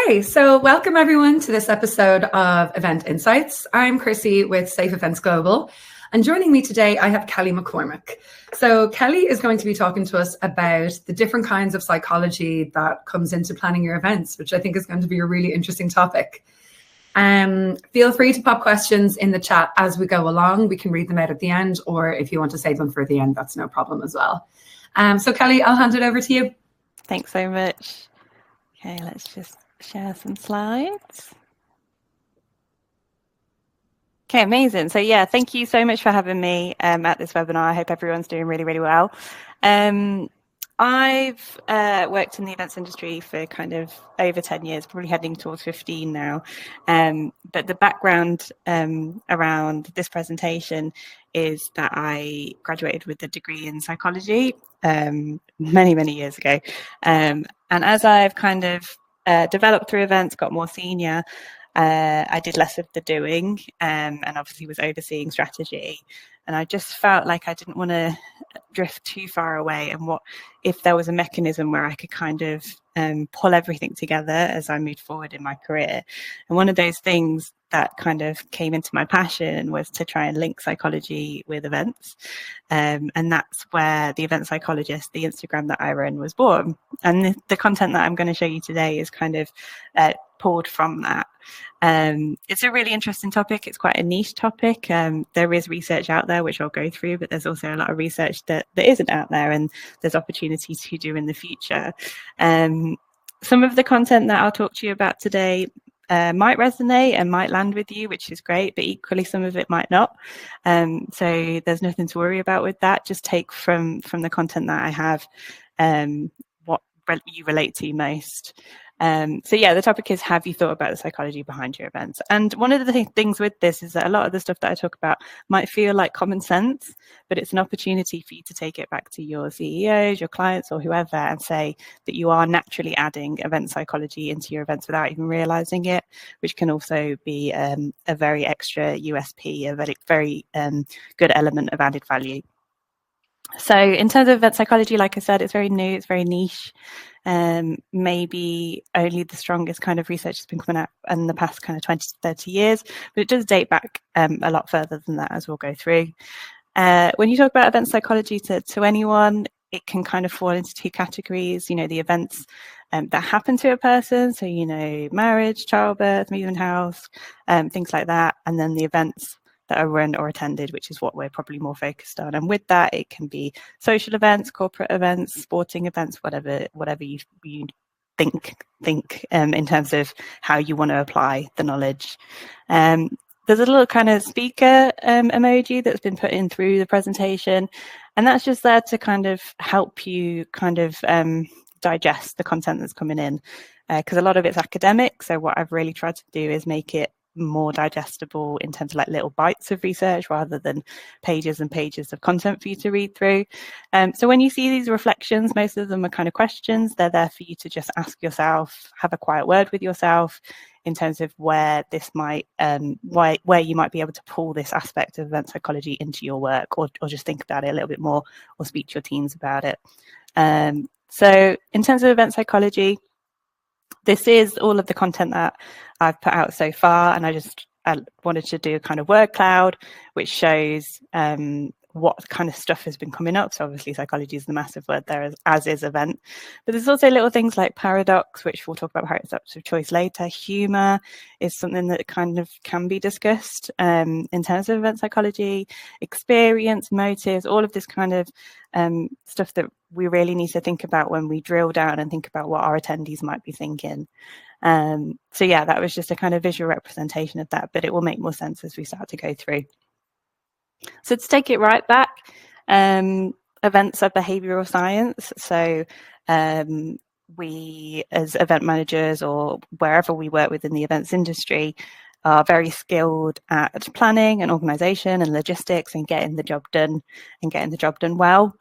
Okay, so welcome everyone to this episode of Event Insights. I'm Chrissy with Safe Events Global, and joining me today I have Kelly McCormack. So Kelly is going to be talking to us about the different kinds of psychology that comes into planning your events, which I think is going to be a really interesting topic. Feel free to pop questions in the chat as we go along. We can read them out at the end, or if you want to save them for the end, that's no problem as well. So Kelly, I'll hand it over to you. Thanks so much. Okay, let's just share some slides. Okay, amazing. So yeah, thank you so much for having me at this webinar. I hope everyone's doing really, really well. I've worked in the events industry for kind of over 10 years, probably heading towards 15 now. But the background around this presentation is that I graduated with a degree in psychology many years ago. And as I've kind of developed through events, got more senior, I did less of the doing and obviously was overseeing strategy. And I just felt like I didn't want to drift too far away. And what if there was a mechanism where I could kind of pull everything together as I moved forward in my career? And one of those things that kind of came into my passion was to try and link psychology with events. And that's where the Events Psychologist, the Instagram that I run, was born. And the content that I'm going to show you today is kind of pulled from that. It's a really interesting topic. It's quite a niche topic. There is research out there, which I'll go through, but there's also a lot of research that isn't out there, and there's opportunities to do in the future. Some of the content that I'll talk to you about today might resonate and might land with you, which is great, but equally some of it might not. So there's nothing to worry about with that. Just take from the content that I have what you relate to most. So yeah, the topic is, have you thought about the psychology behind your events? And one of the things with this is that a lot of the stuff that I talk about might feel like common sense, but it's an opportunity for you to take it back to your CEOs, your clients, or whoever, and say that you are naturally adding event psychology into your events without even realizing it, which can also be a very extra USP, a very good element of added value. So in terms of event psychology, like I said, it's very new, it's very niche. Maybe only the strongest kind of research has been coming out in the past kind of 20 to 30 years, but it does date back a lot further than that, as we'll go through. When you talk about event psychology to anyone, it can kind of fall into two categories, the events that happen to a person. So, marriage, childbirth, moving house, things like that. And then the events that are run or attended, which is what we're probably more focused on. And with that, it can be social events, corporate events, sporting events, whatever you think in terms of how you want to apply the knowledge. There's a little kind of speaker emoji that's been put in through the presentation, and that's just there to kind of help you kind of digest the content that's coming in, because a lot of it's academic. So what I've really tried to do is make it more digestible in terms of like little bites of research rather than pages and pages of content for you to read through. So when you see these reflections, most of them are kind of questions. They're there for you to just ask yourself, have a quiet word with yourself in terms of where this might, where you might be able to pull this aspect of event psychology into your work, or just think about it a little bit more, or speak to your teams about it. So in terms of event psychology, this is all of the content that I've put out so far, and I wanted to do a kind of word cloud, which shows what kind of stuff has been coming up. So obviously psychology is the massive word there, as is event. But there's also little things like paradox, which we'll talk about paradox of choice later. Humor is something that kind of can be discussed in terms of event psychology. Experience, motives, all of this kind of stuff that we really need to think about when we drill down and think about what our attendees might be thinking. So yeah, that was just a kind of visual representation of that, but it will make more sense as we start to go through. So to take it right back, events are behavioral science. So we, as event managers or wherever we work within the events industry, are very skilled at planning and organisation and logistics and getting the job done well.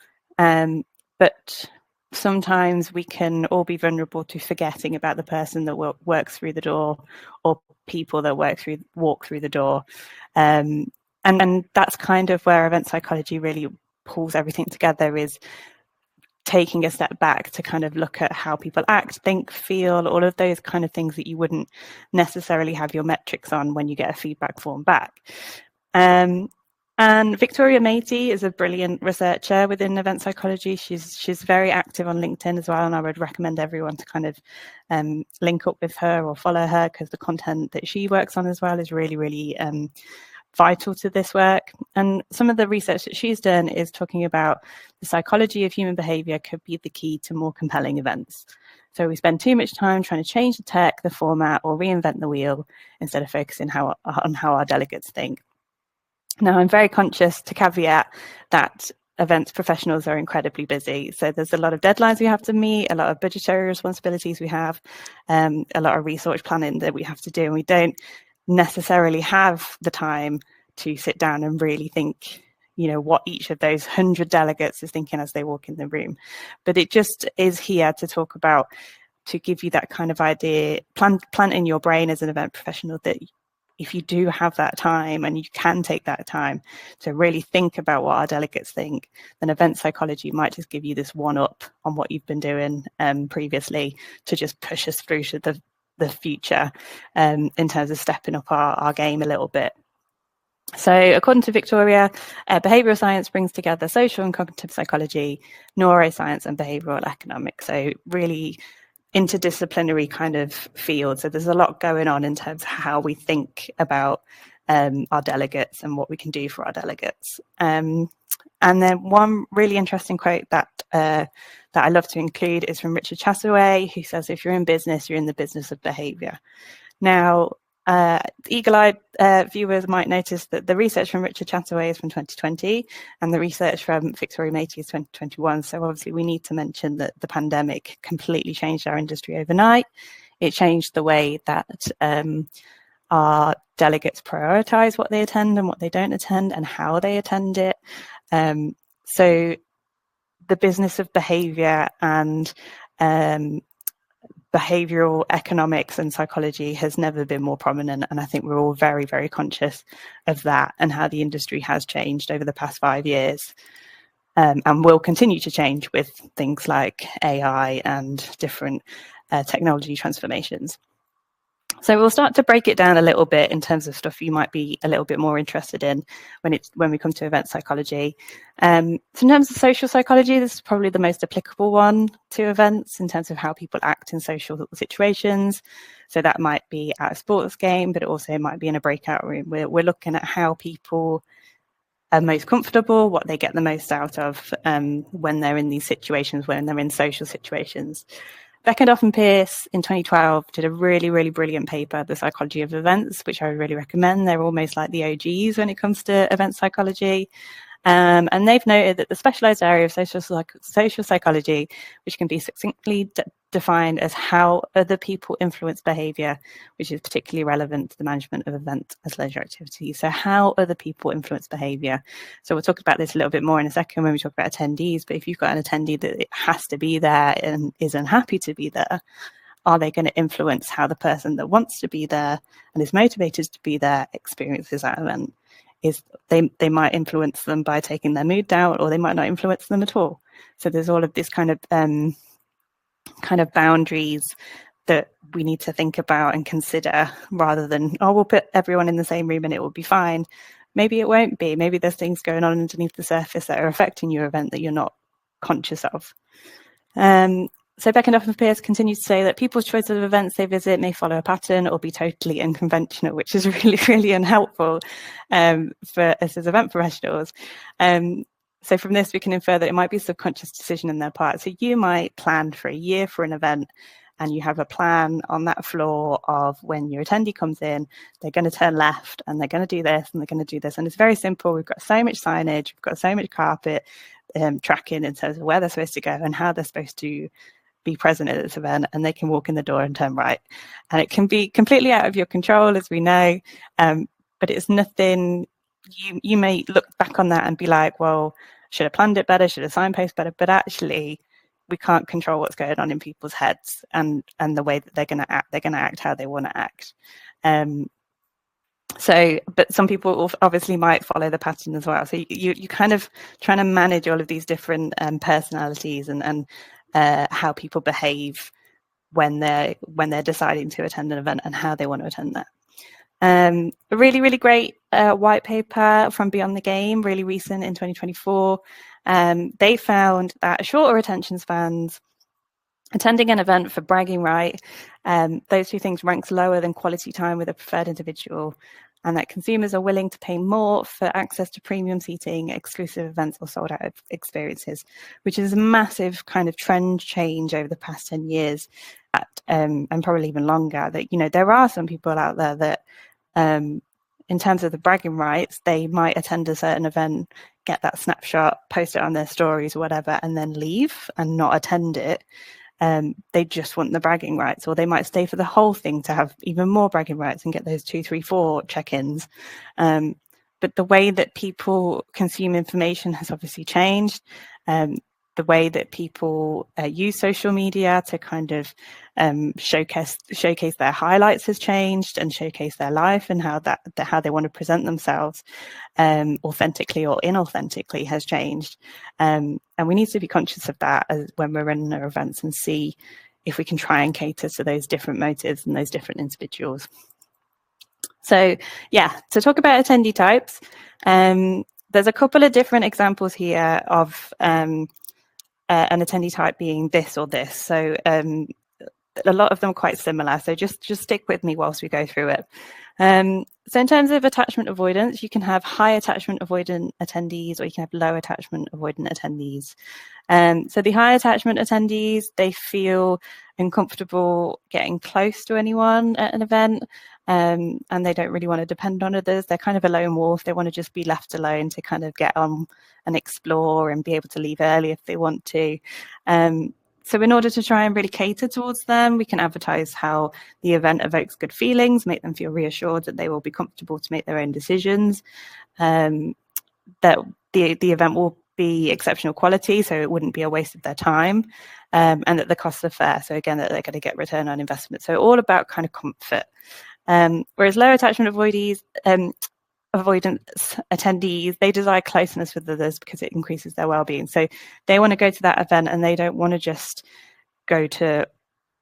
But sometimes we can all be vulnerable to forgetting about the person that works through the door, or people that walk through the door. And that's kind of where event psychology really pulls everything together, is taking a step back to kind of look at how people act, think, feel, all of those kind of things that you wouldn't necessarily have your metrics on when you get a feedback form back. And Victoria Matey is a brilliant researcher within event psychology. She's very active on LinkedIn as well, and I would recommend everyone to kind of link up with her or follow her, because the content that she works on as well is really, really vital to this work. And some of the research that she's done is talking about the psychology of human behavior could be the key to more compelling events. So we spend too much time trying to change the tech, the format, or reinvent the wheel instead of focusing on how our delegates think. Now, I'm very conscious to caveat that events professionals are incredibly busy. So there's a lot of deadlines we have to meet, a lot of budgetary responsibilities we have, a lot of research planning that we have to do. And we don't necessarily have the time to sit down and really think, what each of those 100 delegates is thinking as they walk in the room. But it just is here to talk about, to give you that kind of idea, plant in your brain as an event professional that if you do have that time and you can take that time to really think about what our delegates think, then event psychology might just give you this one up on what you've been doing previously to just push us through to the future in terms of stepping up our game a little bit. So according to Victoria, behavioural science brings together social and cognitive psychology, neuroscience and behavioural economics. So really interdisciplinary kind of field. So there's a lot going on in terms of how we think about our delegates and what we can do for our delegates. And then one really interesting quote that I love to include is from Richard Chataway, who says, "If you're in business, you're in the business of behaviour." Now, eagle-eyed viewers might notice that the research from Richard Chataway is from 2020 and the research from Victoria Matey is 2021. So obviously we need to mention that the pandemic completely changed our industry overnight. It changed the way that our delegates prioritise what they attend and what they don't attend and how they attend it. So the business of behaviour and behavioural economics and psychology has never been more prominent, and I think we're all very, very conscious of that and how the industry has changed over the past 5 years, and will continue to change with things like AI and different technology transformations. So we'll start to break it down a little bit in terms of stuff you might be a little bit more interested in when we come to event psychology. So in terms of social psychology, this is probably the most applicable one to events in terms of how people act in social situations. So that might be at a sports game, but it also might be in a breakout room. We're looking at how people are most comfortable, what they get the most out of when they're in these situations, when they're in social situations. Beckendorf and Pierce in 2012 did a really, really brilliant paper, The Psychology of Events, which I would really recommend. They're almost like the OGs when it comes to event psychology. And they've noted that the specialized area of social psychology, which can be succinctly defined as how other people influence behavior, which is particularly relevant to the management of event as leisure activities. So how other people influence behavior. So we'll talk about this a little bit more in a second when we talk about attendees, but if you've got an attendee that it has to be there and is unhappy to be there, are they going to influence how the person that wants to be there and is motivated to be there experiences that event? They might influence them by taking their mood down, or they might not influence them at all. So there's all of this kind of boundaries that we need to think about and consider, rather than, we'll put everyone in the same room and it will be fine. Maybe it won't be. Maybe there's things going on underneath the surface that are affecting your event that you're not conscious of. So Beckendorf and Pierce continue to say that people's choice of events they visit may follow a pattern or be totally unconventional, which is really, really unhelpful for us as event professionals. So from this, we can infer that it might be a subconscious decision on their part. So you might plan for a year for an event, and you have a plan on that floor of when your attendee comes in, they're going to turn left and they're going to do this and they're going to do this. And it's very simple. We've got so much signage, we've got so much carpet tracking in terms of where they're supposed to go and how they're supposed to be present at this event, and they can walk in the door and turn right. And it can be completely out of your control, as we know, but it's nothing. You may look back on that and be like, well, should have planned it better, should have signposted better, but actually we can't control what's going on in people's heads and the way that they're going to act. They're going to act how they want to act. So, but some people obviously might follow the pattern as well. So you kind of trying to manage all of these different personalities and how people behave when they're deciding to attend an event and how they want to attend that. A really, really great white paper from Beyond the Game, really recent in 2024. They found that shorter attention spans, attending an event for bragging right, those two things ranks lower than quality time with a preferred individual, and that consumers are willing to pay more for access to premium seating, exclusive events, or sold out experiences, which is a massive kind of trend change over the past 10 years, and probably even longer. That, you know, there are some people out there that, in terms of the bragging rights, they might attend a certain event, get that snapshot, post it on their stories or whatever, and then leave and not attend it. They just want the bragging rights, or they might stay for the whole thing to have even more bragging rights and get those 2, 3, 4 check-ins. But the way that people consume information has obviously changed. The way that people use social media to kind of showcase their highlights has changed, and showcase their life, and how they want to present themselves authentically or inauthentically has changed. And we need to be conscious of that when we're running our events, and see if we can try and cater to those different motives and those different individuals. So yeah, to talk about attendee types, there's a couple of different examples here of an attendee type being this or this. So a lot of them are quite similar. So just stick with me whilst we go through it. So in terms of attachment avoidance, you can have high attachment avoidant attendees, or you can have low attachment avoidant attendees. So the high attachment attendees, they feel uncomfortable getting close to anyone at an event, and they don't really want to depend on others. They're kind of a lone wolf. They want to just be left alone to kind of get on and explore and be able to leave early if they want to. So in order to try and really cater towards them, we can advertise how the event evokes good feelings, make them feel reassured that they will be comfortable to make their own decisions, that the event will be exceptional quality, so it wouldn't be a waste of their time, and that the costs are fair. So again, that they're going to get return on investment. So all about kind of comfort. Whereas low attachment avoidance attendees, they desire closeness with others because it increases their well-being. So they want to go to that event, and they don't want to just go to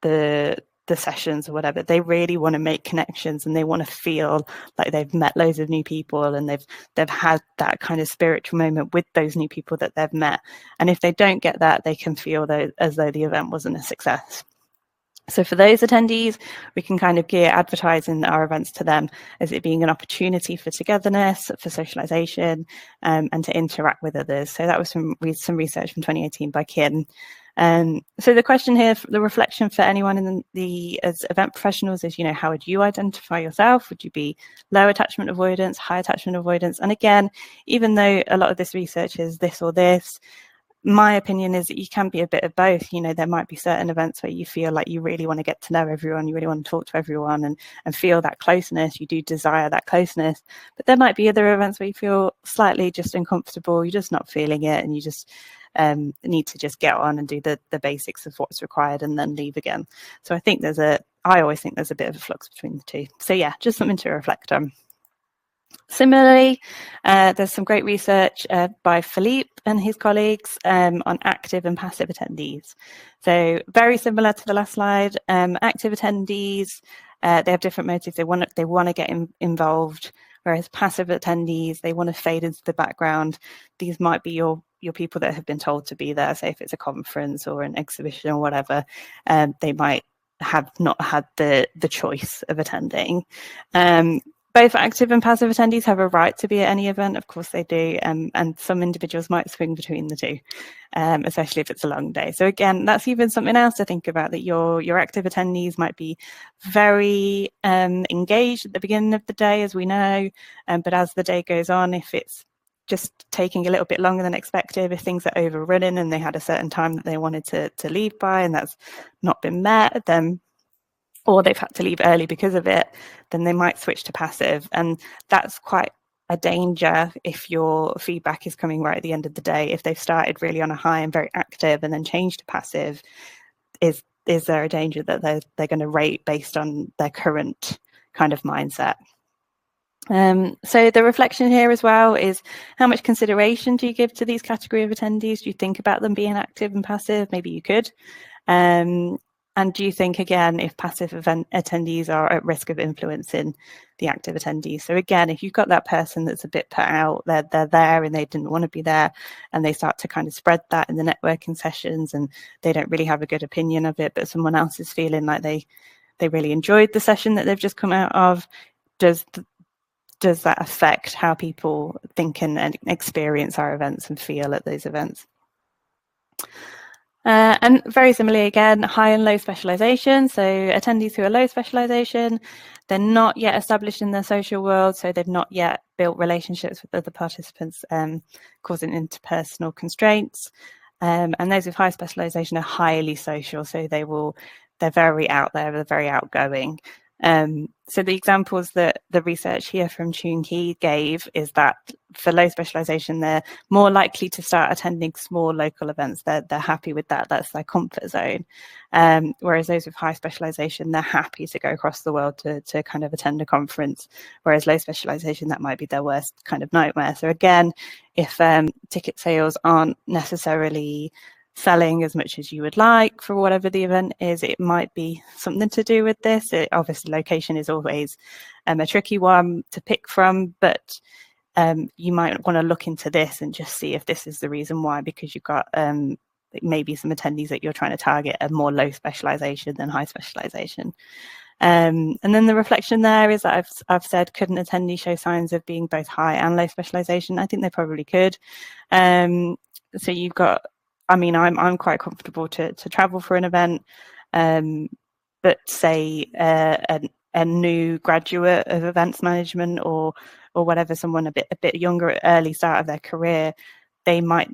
the sessions or whatever. They really want to make connections, and they want to feel like they've met loads of new people, and they've had that kind of spiritual moment with those new people that they've met. And if they don't get that, they can feel as though the event wasn't a success. So for those attendees, we can kind of gear advertising our events to them as it being an opportunity for togetherness, for socialization, and to interact with others. So that was some research from 2018 by Kim. So the question here, the reflection for anyone as event professionals is, how would you identify yourself? Would you be low attachment avoidance, high attachment avoidance? And again, even though a lot of this research is this or this, my opinion is that you can be a bit of both. There might be certain events where you feel like you really want to get to know everyone, you really want to talk to everyone and feel that closeness, you do desire that closeness. But there might be other events where you feel slightly just uncomfortable, you're just not feeling it, and you just need to just get on and do the basics of what's required and then leave again. So I always think there's a bit of a flux between the two. So yeah, just something to reflect on. Similarly, there's some great research by Philippe and his colleagues on active and passive attendees. So very similar to the last slide. Active attendees, they have different motives. They want to get involved, whereas passive attendees, they want to fade into the background. These might be your people that have been told to be there. Say if it's a conference or an exhibition or whatever, they might have not had the choice of attending. Both active and passive attendees have a right to be at any event. Of course they do. And some individuals might swing between the two, especially if it's a long day. So again, that's even something else to think about, that your active attendees might be very engaged at the beginning of the day, as we know. But as the day goes on, if it's just taking a little bit longer than expected, if things are overrunning and they had a certain time that they wanted to leave by and that's not been met, then or they've had to leave early because of it, then they might switch to passive. And that's quite a danger if your feedback is coming right at the end of the day. If they've started really on a high and very active and then changed to passive, is there a danger that they're going to rate based on their current kind of mindset? So the reflection here as well is, how much consideration do you give to these category of attendees? Do you think about them being active and passive? Maybe you could. And do you think, again, if passive event attendees are at risk of influencing the active attendees? So again, if you've got that person that's a bit put out, they're there and they didn't want to be there, and they start to kind of spread that in the networking sessions, and they don't really have a good opinion of it, but someone else is feeling like they really enjoyed the session that they've just come out of, does that affect how people think and experience our events and feel at those events? And very similarly, again, high and low specialization. So attendees who are low specialization, they're not yet established in their social world, so they've not yet built relationships with other participants, causing interpersonal constraints. And those with high specialization are highly social, so they're very out there, they're very outgoing. So the examples that the research here from Chun Ki gave is that for low specialization, they're more likely to start attending small local events. They're happy with that. That's their comfort zone. Whereas those with high specialization, they're happy to go across the world to kind of attend a conference. Whereas low specialization, that might be their worst kind of nightmare. So again, if ticket sales aren't necessarily selling as much as you would like for whatever the event is, it might be something to do with this. Obviously, location is always a tricky one to pick from, but you might want to look into this and just see if this is the reason why, because you've got maybe some attendees that you're trying to target are more low specialization than high specialization. And then the reflection there is that I've said, couldn't attendees show signs of being both high and low specialization? I think they probably could. So you've got, I mean, I'm quite comfortable to travel for an event, but say a new graduate of events management or whatever, someone a bit younger, at early start of their career, they might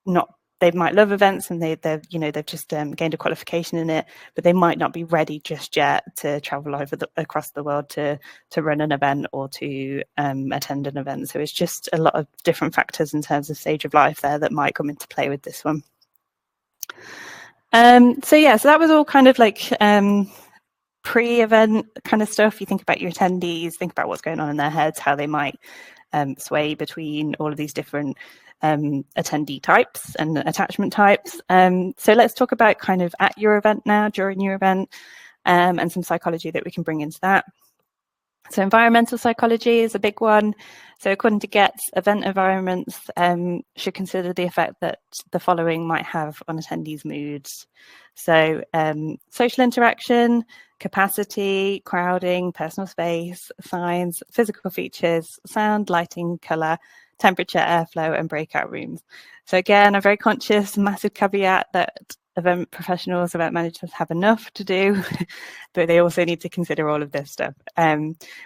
love events and they've just gained a qualification in it, but they might not be ready just yet to travel across the world to run an event or to attend an event. So it's just a lot of different factors in terms of stage of life there that might come into play with this one. So that was all kind of like pre-event kind of stuff. You think about your attendees, think about what's going on in their heads, how they might sway between all of these different attendee types and attachment types. So let's talk about kind of at your event now, during your event, and some psychology that we can bring into that. So environmental psychology is a big one. So according to Getz, event environments should consider the effect that the following might have on attendees' moods. So social interaction, capacity, crowding, personal space, signs, physical features, sound, lighting, colour, temperature, airflow, and breakout rooms. So again, I'm very conscious, massive caveat that event professionals, event managers have enough to do, but they also need to consider all of this stuff,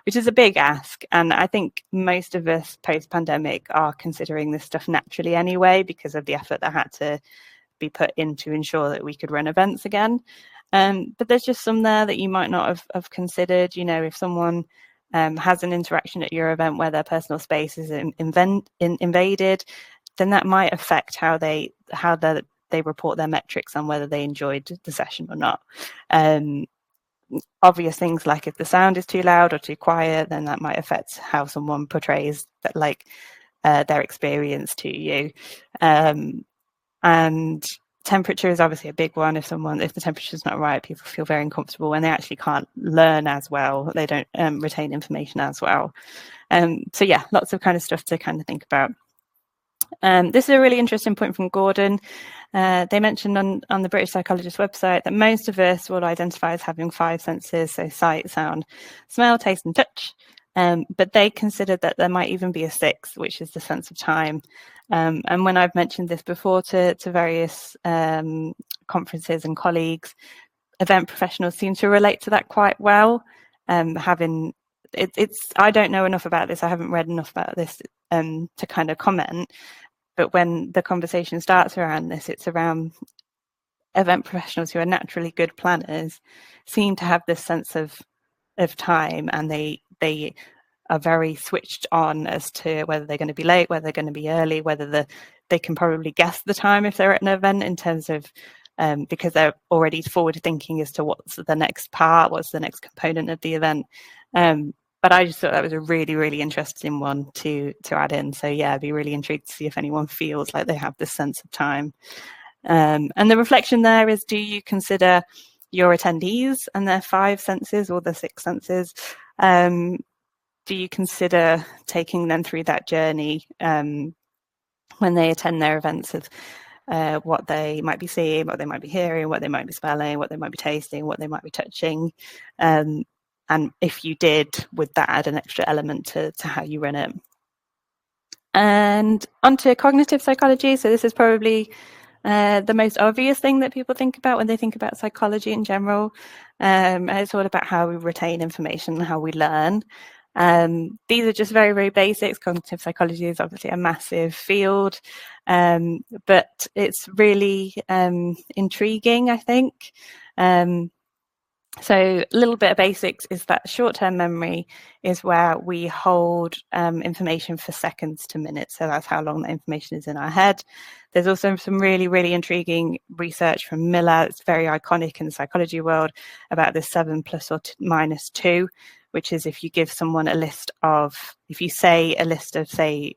which is a big ask. And I think most of us post-pandemic are considering this stuff naturally anyway, because of the effort that had to be put in to ensure that we could run events again. But there's just some there that you might not have considered. You know, if someone has an interaction at your event where their personal space is invaded, then that might affect how they report their metrics on whether they enjoyed the session or not. Obvious things like if the sound is too loud or too quiet, then that might affect how someone portrays that, like their experience to you. And temperature is obviously a big one. If the temperature is not right, people feel very uncomfortable when they actually can't learn as well. They don't retain information as well. So yeah, lots of kind of stuff to kind of think about. This is a really interesting point from Gordon. They mentioned on the British Psychologist website that most of us will identify as having 5 senses, so sight, sound, smell, taste, and touch. But they considered that there might even be a 6th, which is the sense of time. And when I've mentioned this before to various conferences and colleagues, event professionals seem to relate to that quite well. I don't know enough about this. I haven't read enough about this to kind of comment. But when the conversation starts around this, it's around event professionals who are naturally good planners seem to have this sense of time, and they are very switched on as to whether they're going to be late, whether they're going to be early, whether they can probably guess the time if they're at an event in terms of because they're already forward thinking as to what's the next part, what's the next component of the event. but I just thought that was a really, really interesting one to add in. So yeah, I'd be really intrigued to see if anyone feels like they have this sense of time. And the reflection there is, do you consider your attendees and their 5 senses or the 6 senses? Do you consider taking them through that journey when they attend their events of what they might be seeing, what they might be hearing, what they might be smelling, what they might be tasting, what they might be touching? And if you did, would that add an extra element to how you run it? And onto cognitive psychology. So this is probably the most obvious thing that people think about when they think about psychology in general. And it's all about how we retain information, how we learn. These are just very, very basics. Cognitive psychology is obviously a massive field, but it's really intriguing, I think. So a little bit of basics is that short-term memory is where we hold information for seconds to minutes. So that's how long the information is in our head. There's also some really, really intriguing research from Miller. It's very iconic in the psychology world about this 7 plus or minus 2, which is if you give someone a list of, if you say a list of, say,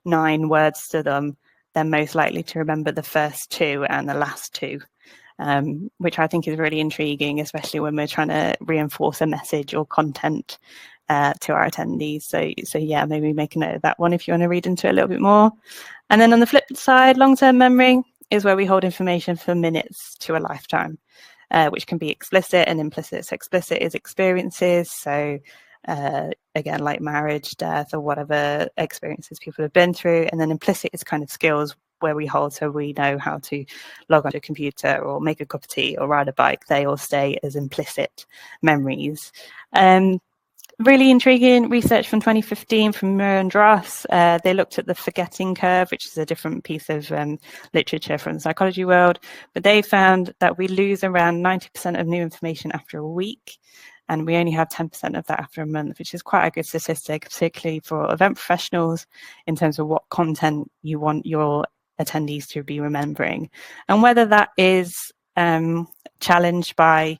9 words to them, they're most likely to remember the first 2 and the last 2. Which I think is really intriguing, especially when we're trying to reinforce a message or content to our attendees. So yeah, maybe make a note of that one if you want to read into it a little bit more. And then on the flip side, long-term memory is where we hold information for minutes to a lifetime, which can be explicit and implicit. So explicit is experiences. So again, like marriage, death, or whatever experiences people have been through. And then implicit is kind of skills where we hold, so we know how to log onto a computer or make a cup of tea or ride a bike. They all stay as implicit memories. Really intriguing research from 2015 from Muir and Dross. They looked at the forgetting curve, which is a different piece of literature from the psychology world, but they found that we lose around 90% of new information after a week, and we only have 10% of that after a month, which is quite a good statistic, particularly for event professionals in terms of what content you want your attendees to be remembering, and whether that is challenged by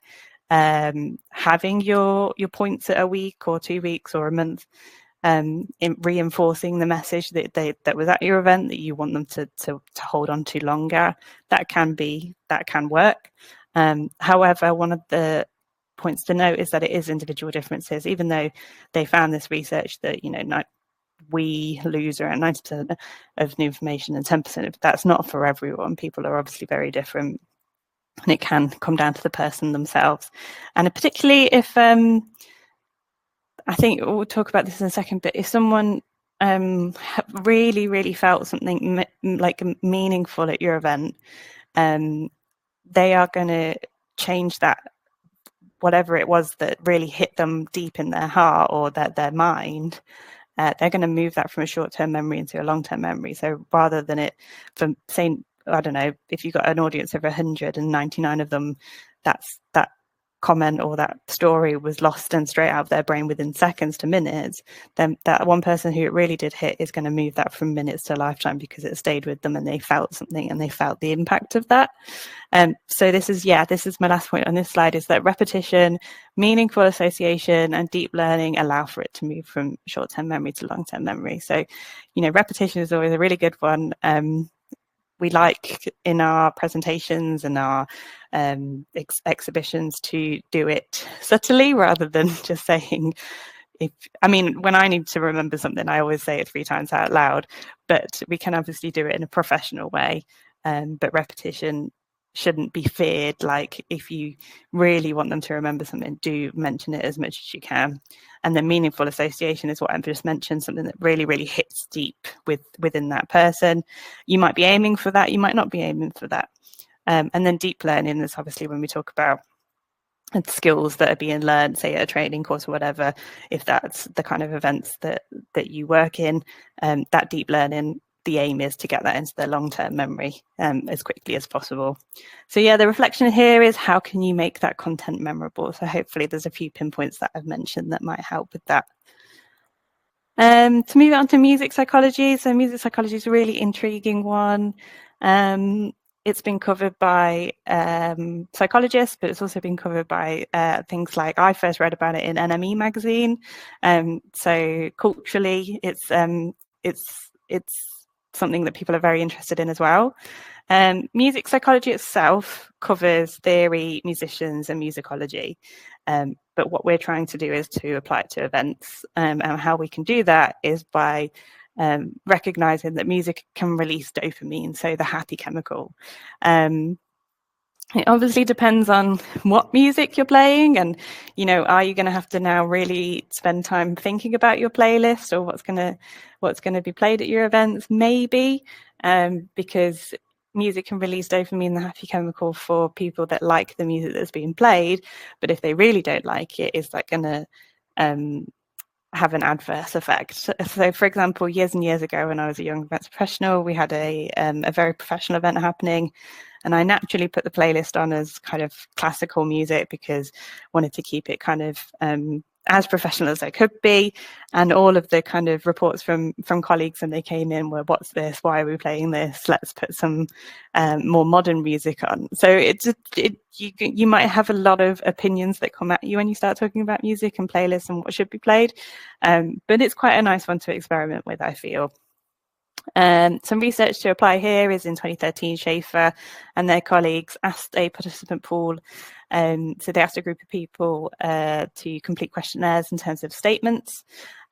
having your points at a week or 2 weeks or a month, in reinforcing the message that was at your event that you want them to hold on to longer. That can work. However, one of the points to note is that it is individual differences. Even though they found this research that we lose around 90% of new information and 10% of that's not for everyone. People are obviously very different, and it can come down to the person themselves. And particularly if I think we'll talk about this in a second, but if someone really, really felt something like meaningful at your event, they are going to change that, whatever it was that really hit them deep in their heart or their mind. They're going to move that from a short-term memory into a long-term memory. So rather than it from saying, I don't know, if you've got an audience of 199 of them, that comment or that story was lost and straight out of their brain within seconds to minutes, then that one person who it really did hit is going to move that from minutes to a lifetime because it stayed with them and they felt something and they felt the impact of that. So this is my last point on this slide, is that repetition, meaningful association, and deep learning allow for it to move from short-term memory to long-term memory. So, repetition is always a really good one. We like in our presentations and our exhibitions to do it subtly rather than just saying, when I need to remember something, I always say it 3 times out loud, but we can obviously do it in a professional way. But repetition shouldn't be feared. Like, if you really want them to remember something, do mention it as much as you can. And then meaningful association is what I've just mentioned, something that really, really hits deep within that person. You might be aiming for that, you might not be aiming for that. And then deep learning is obviously when we talk about skills that are being learned, say at a training course or whatever, if that's the kind of events that you work in, that deep learning, the aim is to get that into their long-term memory as quickly as possible. So yeah, the reflection here is, how can you make that content memorable? So hopefully there's a few pinpoints that I've mentioned that might help with that. To move on to music psychology. So music psychology is a really intriguing one. it's been covered by psychologists, but it's also been covered by things like, I first read about it in NME magazine. So culturally, it's something that people are very interested in as well. Music psychology itself covers theory, musicians, and musicology. But what we're trying to do is to apply it to events. And how we can do that is by recognizing that music can release dopamine, so the happy chemical. It obviously depends on what music you're playing, and are you going to have to now really spend time thinking about your playlist or what's going to be played at your events? Maybe, because music can release dopamine, the happy chemical, for people that like the music that's being played. But if they really don't like it, is that going to have an adverse effect? So, for example, years and years ago, when I was a young events professional, we had a very professional event happening, and I naturally put the playlist on as kind of classical music because I wanted to keep it kind of as professional as I could be. And all of the kind of reports from colleagues when they came in were, "What's this? Why are we playing this? Let's put some more modern music on." So you might have a lot of opinions that come at you when you start talking about music and playlists and what should be played, but it's quite a nice one to experiment with, I feel. Some research to apply here is in 2013, Schaefer and their colleagues asked a participant pool. So they asked a group of people to complete questionnaires in terms of statements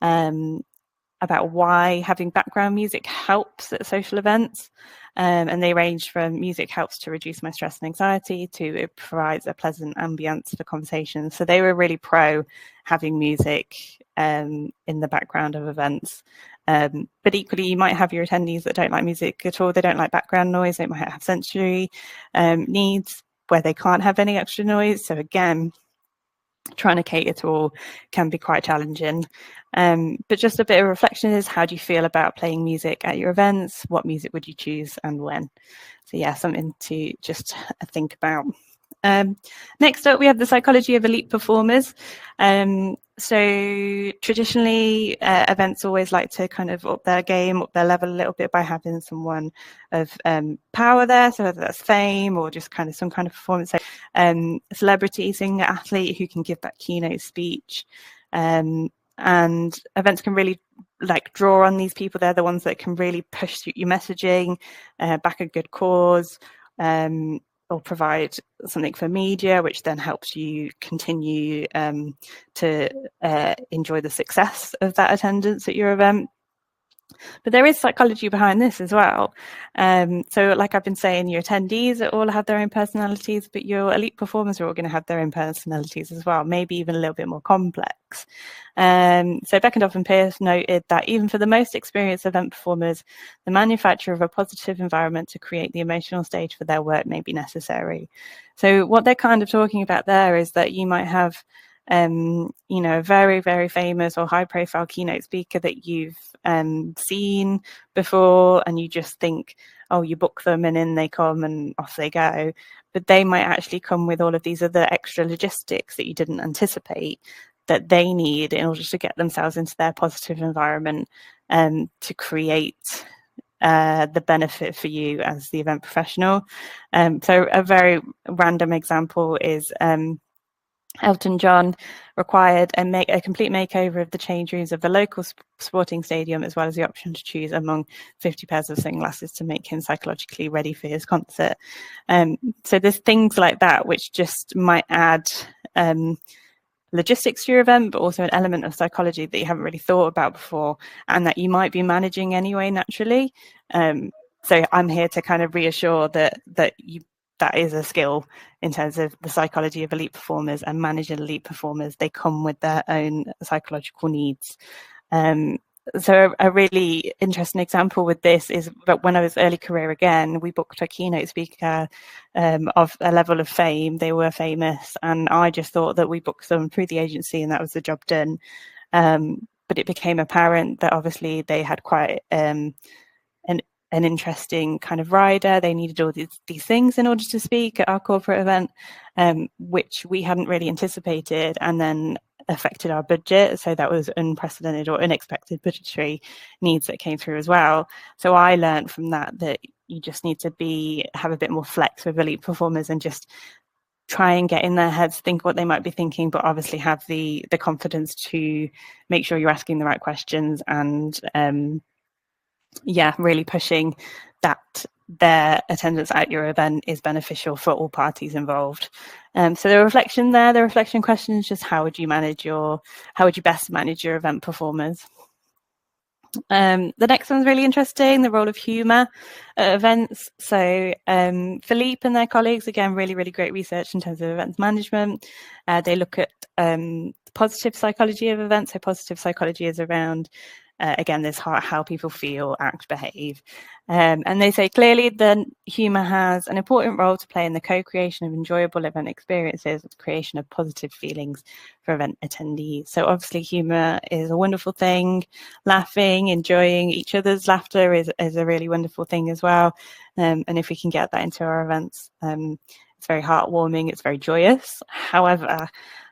about why having background music helps at social events. And they range from music helps to reduce my stress and anxiety to it provides a pleasant ambience for conversation. So they were really pro having music in the background of events. But equally, you might have your attendees that don't like music at all. They don't like background noise. They might have sensory needs where they can't have any extra noise. So again, trying to cater to all can be quite challenging. But just a bit of reflection is, how do you feel about playing music at your events? What music would you choose and when? So yeah, something to just think about. Next up, we have the psychology of elite performers. So traditionally, events always like to kind of up their game, up their level a little bit by having someone of power there. So whether that's fame or just kind of some kind of performance, so, a celebrity, singer, athlete who can give that keynote speech. And events can really draw on these people. They're the ones that can really push your messaging, back a good cause, or provide something for media, which then helps you continue to enjoy the success of that attendance at your event. But there is psychology behind this as well. So like I've been saying, your attendees all have their own personalities, but your elite performers are all going to have their own personalities as well, maybe even a little bit more complex. So Beckendorf and Pierce noted that even for the most experienced event performers, the manufacture of a positive environment to create the emotional stage for their work may be necessary. So what they're kind of talking about there is that you might have a very, very famous or high profile keynote speaker that you've seen before, and you just think, oh, you book them and in they come and off they go. But they might actually come with all of these other extra logistics that you didn't anticipate that they need in order to get themselves into their positive environment to create the benefit for you as the event professional. So a very random example is Elton John required a complete makeover of the change rooms of the local sporting stadium, as well as the option to choose among 50 pairs of sunglasses to make him psychologically ready for his concert. So there's things like that which just might add logistics to your event, but also an element of psychology that you haven't really thought about before and that you might be managing anyway naturally. So I'm here to kind of reassure that is a skill in terms of the psychology of elite performers and managing elite performers. They come with their own psychological needs. So a really interesting example with this is that when I was early career again, we booked a keynote speaker of a level of fame. They were famous, and I just thought that we booked them through the agency and that was the job done. But it became apparent that obviously they had quite an interesting kind of rider. They needed all these things in order to speak at our corporate event, which we hadn't really anticipated, and then affected our budget. So that was unprecedented or unexpected budgetary needs that came through as well. So I learned from that you just need to have a bit more flex with elite performers and just try and get in their heads, think what they might be thinking, but obviously have the confidence to make sure you're asking the right questions and really pushing that their attendance at your event is beneficial for all parties involved. So the reflection question is just how would you best manage your event performers? The next one's really interesting, the role of humour at events. So Philippe and their colleagues, again, really, really great research in terms of events management. They look at positive psychology of events. So positive psychology is around, again, this how people feel, act, behave. And they say clearly that humour has an important role to play in the co-creation of enjoyable event experiences, the creation of positive feelings for event attendees. So obviously humour is a wonderful thing. Laughing, enjoying each other's laughter is a really wonderful thing as well. And if we can get that into our events, it's very heartwarming, it's very joyous. However,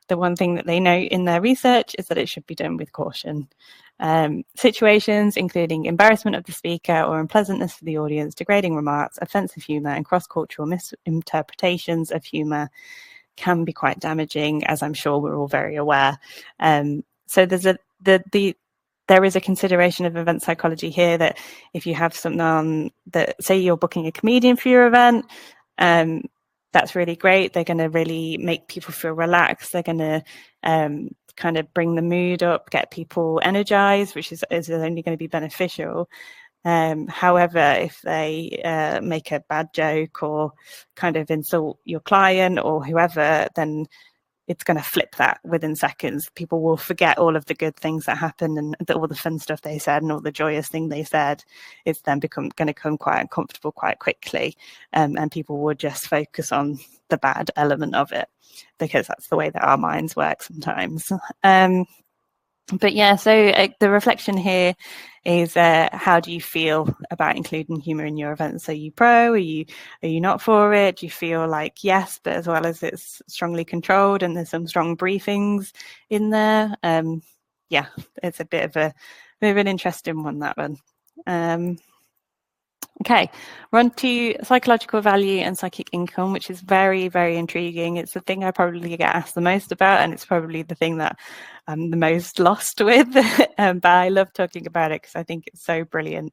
the one thing that they note in their research is that it should be done with caution. Situations including embarrassment of the speaker or unpleasantness for the audience, degrading remarks, offensive humour and cross-cultural misinterpretations of humour can be quite damaging, as I'm sure we're all very aware. So there is a consideration of event psychology here that if you have something on that, say you're booking a comedian for your event, that's really great. They're going to really make people feel relaxed. They're going to kind of bring the mood up, get people energized, which is only going to be beneficial. However, if they make a bad joke or kind of insult your client or whoever, then it's going to flip that within seconds. People will forget all of the good things that happened and all the fun stuff they said and all the joyous thing they said. It's then going to become quite uncomfortable quite quickly, and people will just focus on the bad element of it because that's the way that our minds work sometimes. But yeah, so the reflection here is how do you feel about including humour in your events? Are you pro? Are you not for it? Do you feel like yes, but as well as it's strongly controlled and there's some strong briefings in there? Yeah, it's a bit of an interesting one, that one. Okay, we're on to psychological value and psychic income, which is very, very intriguing. It's the thing I probably get asked the most about, and it's probably the thing that I'm the most lost with. But I love talking about it because I think it's so brilliant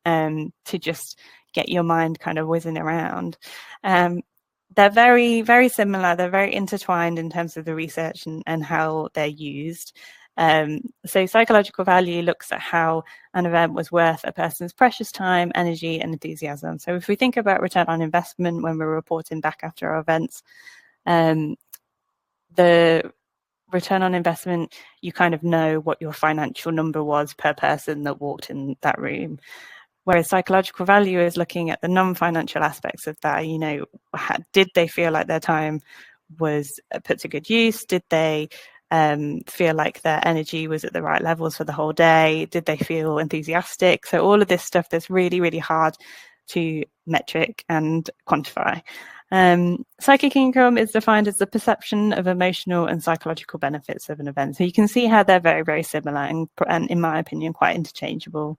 to just get your mind kind of whizzing around. They're very, very similar. They're very intertwined in terms of the research and how they're used. So psychological value looks at how an event was worth a person's precious time, energy, and enthusiasm. So if we think about return on investment when we're reporting back after our events, the return on investment, you kind of know what your financial number was per person that walked in that room. Whereas psychological value is looking at the non-financial aspects of that. You know, did they feel like their time was put to good use? Did they feel like their energy was at the right levels for the whole day? Did they feel enthusiastic? So all of this stuff that's really, really hard to metric and quantify. Psychic income is defined as the perception of emotional and psychological benefits of an event. So you can see how they're very, very similar and in my opinion, quite interchangeable.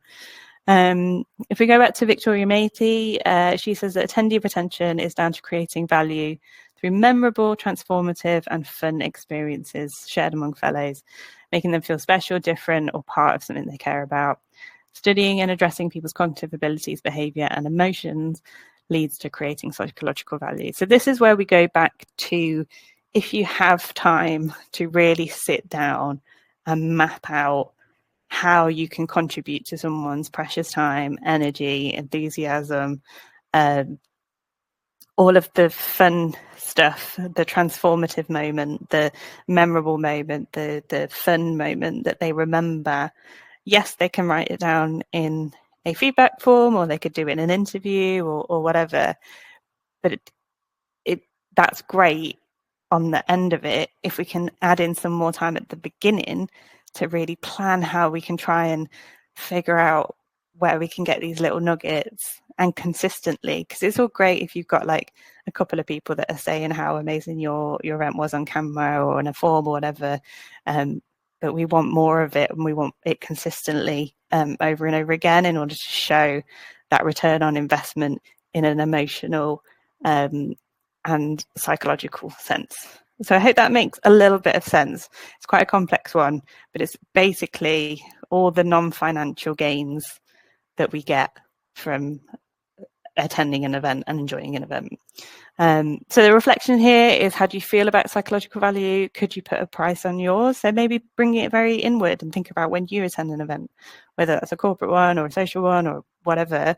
If we go back to Victoria Matey, she says that attendee retention is down to creating value through memorable, transformative and fun experiences shared among fellows, making them feel special, different or part of something they care about. Studying and addressing people's cognitive abilities, behaviour and emotions leads to creating psychological value. So this is where we go back to, if you have time to really sit down and map out how you can contribute to someone's precious time, energy, enthusiasm, all of the fun stuff, the transformative moment, the memorable moment, the fun moment that they remember. Yes, they can write it down in a feedback form, or they could do it in an interview or whatever. But that's great on the end of it. If we can add in some more time at the beginning to really plan how we can try and figure out where we can get these little nuggets and consistently, because it's all great if you've got like a couple of people that are saying how amazing your event was on camera or in a form or whatever, but we want more of it and we want it consistently over and over again in order to show that return on investment in an emotional and psychological sense. So I hope that makes a little bit of sense. It's quite a complex one, but it's basically all the non-financial gains that we get from attending an event and enjoying an event. So the reflection here is, how do you feel about psychological value? Could you put a price on yours? So maybe bring it very inward and think about when you attend an event, whether that's a corporate one or a social one or whatever.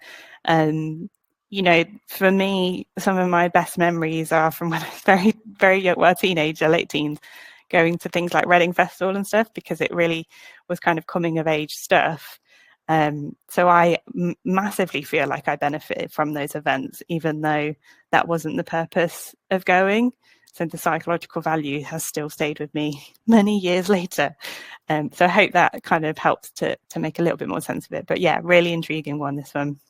You know, for me, some of my best memories are from when I was very, very young, well, teenager, late teens, going to things like Reading Festival and stuff, because it really was kind of coming of age stuff. So I massively feel like I benefited from those events, even though that wasn't the purpose of going. So the psychological value has still stayed with me many years later. So I hope that kind of helps to make a little bit more sense of it. But yeah, really intriguing one, this one.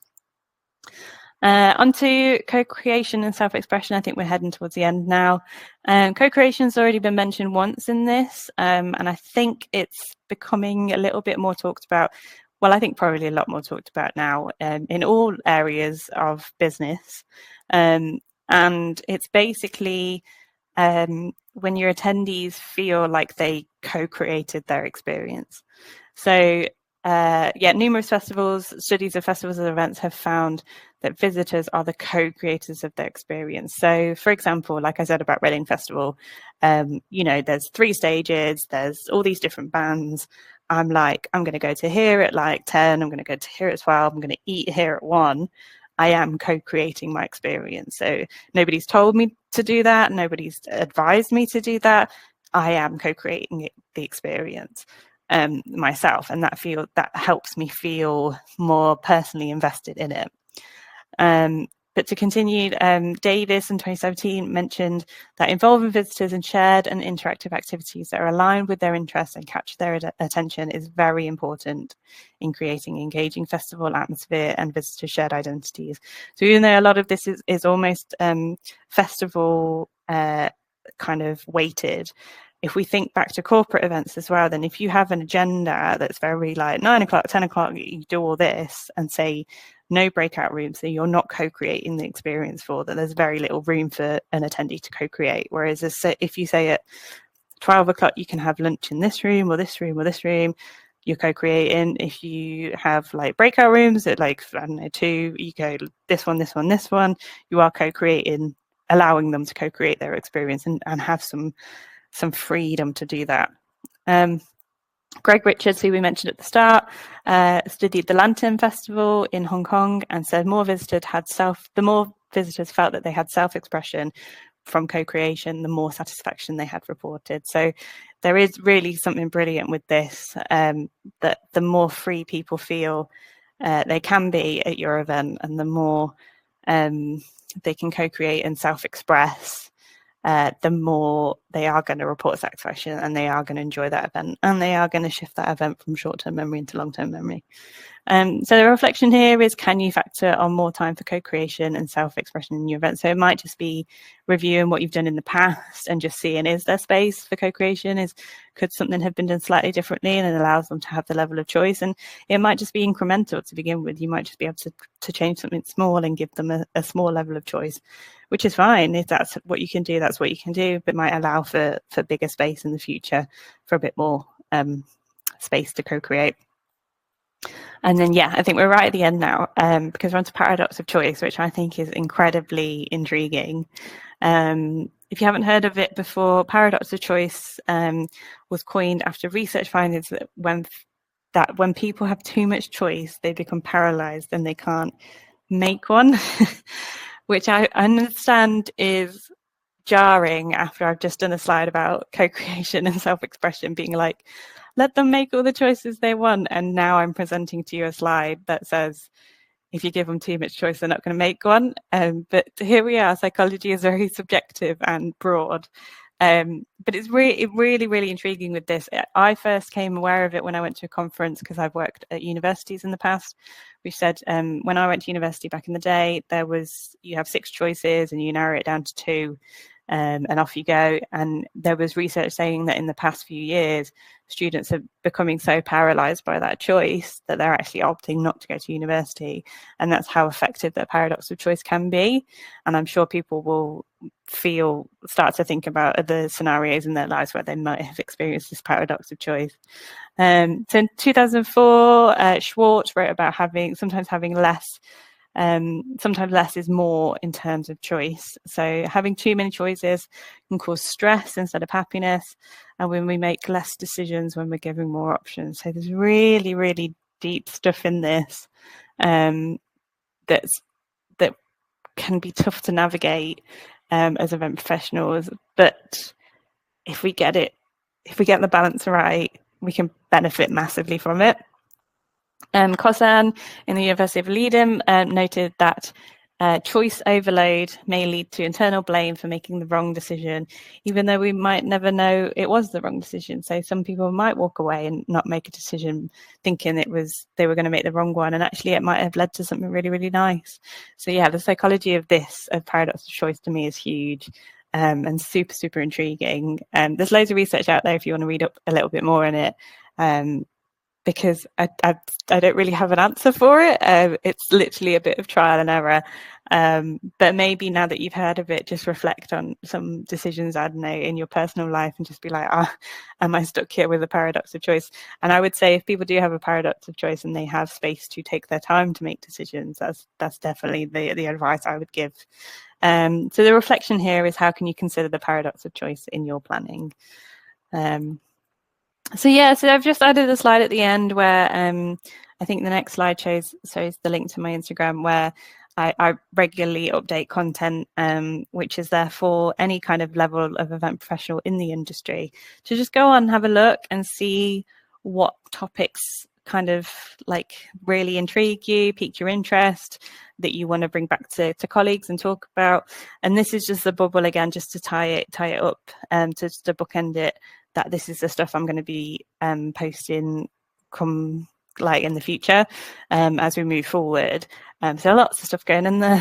Onto co-creation and self-expression. I think we're heading towards the end now. Co-creation has already been mentioned once in this, and I think it's becoming a little bit more talked about. Well, I think probably a lot more talked about now in all areas of business. And it's basically when your attendees feel like they co-created their experience. So yeah, numerous festivals, studies of festivals and events have found that visitors are the co-creators of their experience. So for example, like I said about Reading Festival, you know, there's 3 stages, there's all these different bands. I'm like, I'm going to go to here at like 10, I'm going to go to here at 12, I'm going to eat here at 1. I am co-creating my experience. So nobody's told me to do that, nobody's advised me to do that. I am co-creating the experience myself, and that helps me feel more personally invested in it. But to continue, Davis in 2017 mentioned that involving visitors in shared and interactive activities that are aligned with their interests and capture their attention is very important in creating engaging festival atmosphere and visitor shared identities. So even though a lot of this is almost festival kind of weighted, if we think back to corporate events as well, then if you have an agenda that's very like 9 o'clock, 10 o'clock, you do all this, and say no breakout rooms, so you're not co-creating the experience for that. There's very little room for an attendee to co-create. Whereas if you say at 12 o'clock, you can have lunch in this room or this room or this room, you're co-creating. If you have like breakout rooms at like, I don't know, 2, you go this one, this one, this one, you are co-creating, allowing them to co-create their experience and have some freedom to do that. Greg Richards, who we mentioned at the start, studied the Lantern Festival in Hong Kong and said the more visitors felt that they had self-expression from co-creation, the more satisfaction they had reported. So there is really something brilliant with this, that the more free people feel they can be at your event, and the more they can co-create and self-express, the more they are going to report satisfaction, and they are going to enjoy that event, and they are going to shift that event from short-term memory into long-term memory. So the reflection here is, can you factor on more time for co-creation and self-expression in your event? So it might just be reviewing what you've done in the past and just seeing, is there space for co-creation? Could something have been done slightly differently, and it allows them to have the level of choice? And it might just be incremental to begin with. You might just be able to change something small and give them a small level of choice, which is fine. If that's what you can do, that's what you can do, but might allow for bigger space in the future, for a bit more space to co-create. And then, yeah, I think we're right at the end now, because we're on to paradox of choice, which I think is incredibly intriguing. If you haven't heard of it before, paradox of choice was coined after research findings that when people have too much choice, they become paralyzed and they can't make one, which I understand is jarring after I've just done a slide about co-creation and self-expression, being like, let them make all the choices they want. And now I'm presenting to you a slide that says, if you give them too much choice, they're not going to make one. But here we are. Psychology is very subjective and broad. But it's really, really intriguing with this. I first came aware of it when I went to a conference, because I've worked at universities in the past. We said when I went to university back in the day, you have 6 choices and you narrow it down to 2. and off you go. And there was research saying that in the past few years, students are becoming so paralyzed by that choice that they're actually opting not to go to university. And that's how effective that paradox of choice can be. And I'm sure people will start to think about other scenarios in their lives where they might have experienced this paradox of choice. So in 2004, Schwartz wrote about sometimes having less. Sometimes less is more in terms of choice. So having too many choices can cause stress instead of happiness. And when we make less decisions, when we're giving more options. So there's really, really deep stuff in this that can be tough to navigate as event professionals. But if we get the balance right, we can benefit massively from it. Kosan in the University of Leiden noted that choice overload may lead to internal blame for making the wrong decision, even though we might never know it was the wrong decision. So some people might walk away and not make a decision thinking they were going to make the wrong one, and actually it might have led to something really, really nice. So yeah, the psychology of paradox of choice to me is huge. And super, super intriguing. There's loads of research out there if you want to read up a little bit more on it. Because I don't really have an answer for it. It's literally a bit of trial and error. But maybe now that you've heard of it, just reflect on some decisions, I don't know, in your personal life and just be like, am I stuck here with a paradox of choice? And I would say if people do have a paradox of choice and they have space to take their time to make decisions, that's definitely the advice I would give. So the reflection here is, how can you consider the paradox of choice in your planning? So I've just added a slide at the end where I think the next slide shows the link to my Instagram, where I regularly update content, which is there for any kind of level of event professional in the industry to just go on, have a look and see what topics kind of like really intrigue you, pique your interest, that you want to bring back to colleagues and talk about. And this is just the bubble again, just to tie it up, to bookend it, that this is the stuff I'm going to be posting in the future as we move forward. So lots of stuff going in there.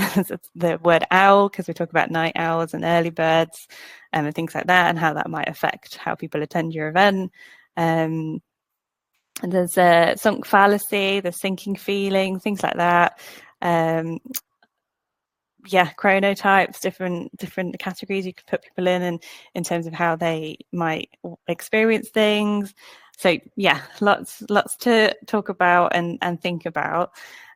The word owl, because we talk about night owls and early birds and things like that, and how that might affect how people attend your event. And there's a sunk fallacy, the sinking feeling, things like that. Chronotypes, different categories you could put people in terms of how they might experience things. So yeah, lots to talk about and think about.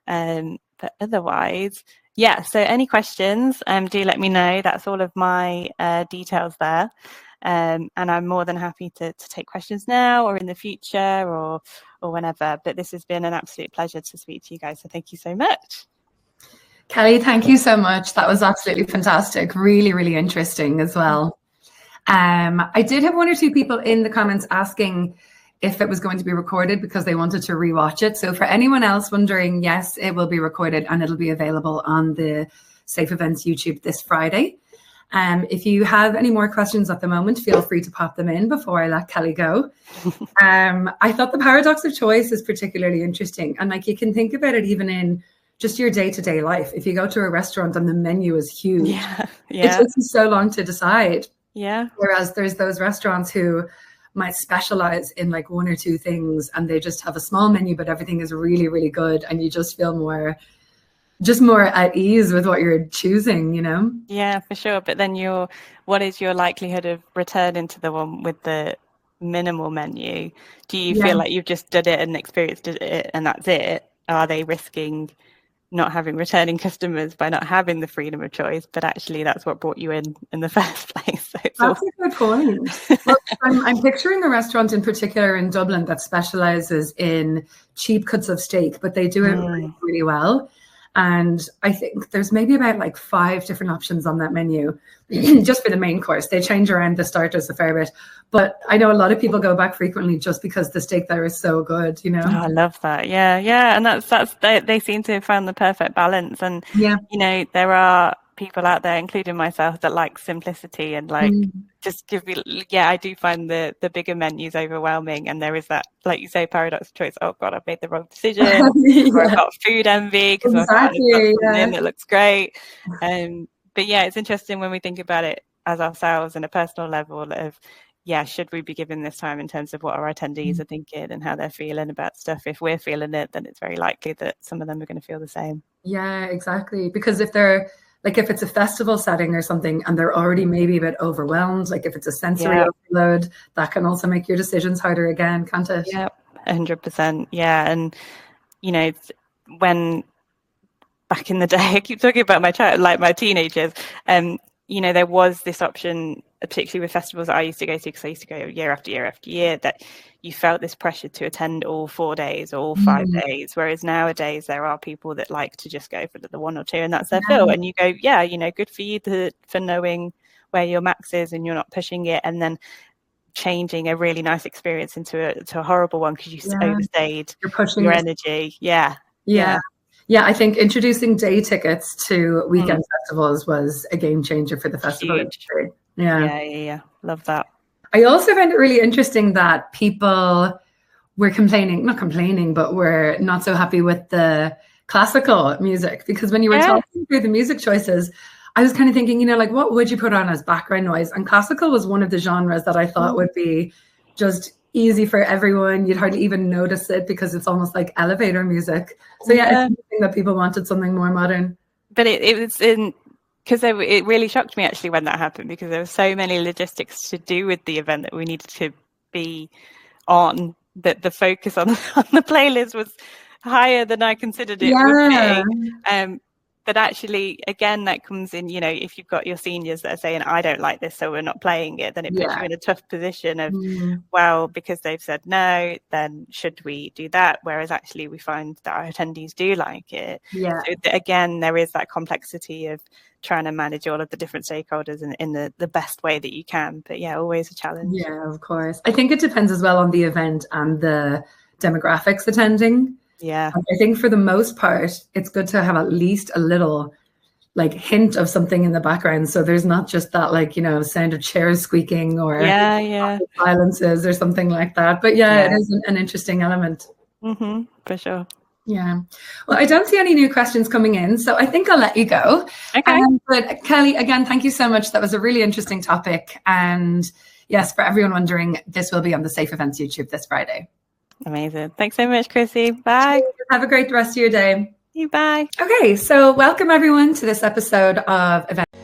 But otherwise, yeah. So any questions? Do let me know. That's all of my details there. And I'm more than happy to take questions now or in the future or whenever. But this has been an absolute pleasure to speak to you guys. So thank you so much. Kelly, thank you so much. That was absolutely fantastic. Really, really interesting as well. I did have one or two people in the comments asking if it was going to be recorded because they wanted to rewatch it. So for anyone else wondering, yes, it will be recorded and it'll be available on the Safe Events YouTube this Friday. If you have any more questions at the moment, feel free to pop them in before I let Kelly go. I thought the paradox of choice is particularly interesting. And like, you can think about it even in just your day-to-day life. If you go to a restaurant and the menu is huge, it takes you so long to decide. Yeah. Whereas there's those restaurants who might specialize in like one or two things and they just have a small menu, but everything is really, really good. And you just feel more at ease with what you're choosing, you know? Yeah, for sure. But then what is your likelihood of returning to the one with the minimal menu? Do you feel like you've just done it and experienced it and that's it? Are they risking not having returning customers by not having the freedom of choice, but actually that's what brought you in the first place? So that's a good point. Well, I'm picturing a restaurant in particular in Dublin that specializes in cheap cuts of steak, but they do it really, really well. And I think there's maybe about like 5 different options on that menu just for the main course. They change around the starters a fair bit. But I know a lot of people go back frequently just because the steak there is so good, you know? Oh, I love that. Yeah. And that's they seem to have found the perfect balance. And, you know, there are people out there, including myself, that like simplicity and like just give me, I do find the bigger menus overwhelming. And there is that, like you say, paradox of choice. Oh God, I've made the wrong decision. Or I've got food envy because I've got something that looks great. But yeah, it's interesting when we think about it as ourselves in a personal level of, should we be giving this time in terms of what our attendees are thinking and how they're feeling about stuff? If we're feeling it, then it's very likely that some of them are going to feel the same. Yeah, exactly. Because if they're like, if it's a festival setting or something and they're already maybe a bit overwhelmed, like if it's a sensory overload, that can also make your decisions harder again, can't it? Yeah, 100%. Yeah. And, when back in the day, I keep talking about my child, like my teenagers, there was this option, particularly with festivals that I used to go to, because I used to go year after year after year, that you felt this pressure to attend all 4 days or all 5 days. Whereas nowadays there are people that like to just go for the 1 or 2 and that's their fill. And you go, good for you for knowing where your max is and you're not pushing it and then changing a really nice experience into a horrible one because you overstayed your energy. Yeah. I think introducing day tickets to weekend festivals was a game changer for the festival industry. Yeah. Love that. I also found it really interesting that people were not complaining, but were not so happy with the classical music, because when you were talking through the music choices, I was kind of thinking, like, what would you put on as background noise? And classical was one of the genres that I thought would be just easy for everyone. You'd hardly even notice it because it's almost like elevator music. So it's interesting that people wanted something more modern. But it was because it really shocked me actually when that happened, because there were so many logistics to do with the event that we needed to be on, that the focus on the playlist was higher than I considered it would be. But actually, again, that comes in, if you've got your seniors that are saying, I don't like this, so we're not playing it, then it puts you in a tough position of, well, because they've said no, then should we do that? Whereas actually we find that our attendees do like it. Yeah. So again, there is that complexity of trying to manage all of the different stakeholders in the best way that you can. But always a challenge. Yeah, of course. I think it depends as well on the event and the demographics attending. Yeah. I think for the most part, it's good to have at least a little hint of something in the background. So there's not just that sound of chairs squeaking or silences or something like that. But it is an interesting element. For sure. Yeah. Well, I don't see any new questions coming in, so I think I'll let you go. Okay. But Kelly, again, thank you so much. That was a really interesting topic. And yes, for everyone wondering, this will be on the Safe Events YouTube this Friday. Amazing. Thanks so much, Chrissy. Bye. Have a great rest of your day. Bye. Okay, so welcome everyone to this episode of Events.